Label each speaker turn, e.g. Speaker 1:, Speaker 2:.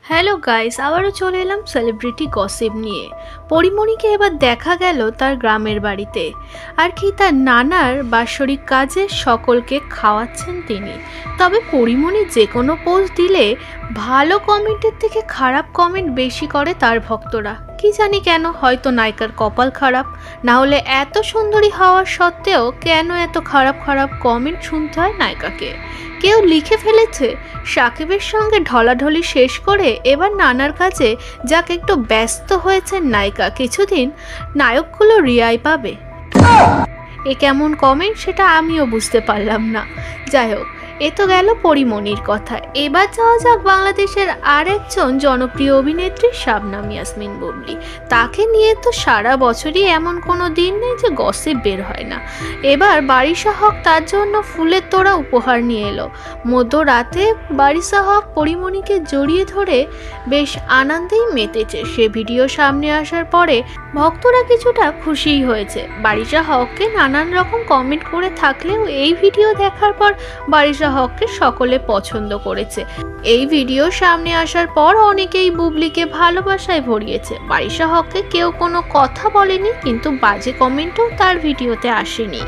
Speaker 1: Hello guys, আবারও চলে এলাম সেলিব্রিটি গসিপ নিয়ে। পরিমণিকে এবার দেখা গেল তার গ্রামের বাড়িতে, আর কি তার নানার বাৎসরিক কাজে সকলকে খাওয়াচ্ছেন তিনি। তবে পরিমণি যে কোনো পোস্ট দিলে ভালো কমেন্টের থেকে খারাপ কমেন্ট বেশি করে তার ভক্তরা। কি জানি কেন, হয়তো নায়িকার কপাল খারাপ, না হলে এত সুন্দরী হওয়ার সত্ত্বেও কেন এত খারাপ খারাপ কমেন্ট শুনতে হয় নায়িকাকে। কেউ লিখে ফেলেছে সাকিবের সঙ্গে ঢলাঢলি শেষ করে এবার নানার কাছে যাক একটু ব্যস্ত হয়েছেন নায়িকা, কিছুদিন নায়কগুলো রিয়াই পাবে। এ কেমন কমেন্ট সেটা আমিও বুঝতে পারলাম না। যাই হোক, এ তো গেল পরিমণির কথা। এবার যাওয়া যাক বাংলাদেশের আর একজন জনপ্রিয় অভিনেত্রী শাবনাম ইয়াসমিন বুবলি। তাকে নিয়ে তো সারা বছরই এমন কোনো দিন নেই যে গসিপ বের হয় না। এবার বারিশা হক তার জন্য ফুলের তোড়া উপহার নিয়ে এলো। মধ্যরাতে বারিশা হক পরিমণিকে জড়িয়ে ধরে বেশ আনন্দেই মেতেছে। সে ভিডিও সামনে আসার পরে ভক্তরা কিছুটা খুশিই হয়েছে। বারিশা হককে নানান রকম কমেন্ট করে থাকলেও এই ভিডিও দেখার পর বারিশা হককে সকলে পছন্দ করেছে। এই ভিডিও সামনে আসার পর অনেকেই বুবলিকে ভালোবাসায় ভরিয়েছে। বারিশা হককে কেউ কোনো কথা বলেনি, কিন্তু বাজে কমেন্টও তার ভিডিওতে আসেনি।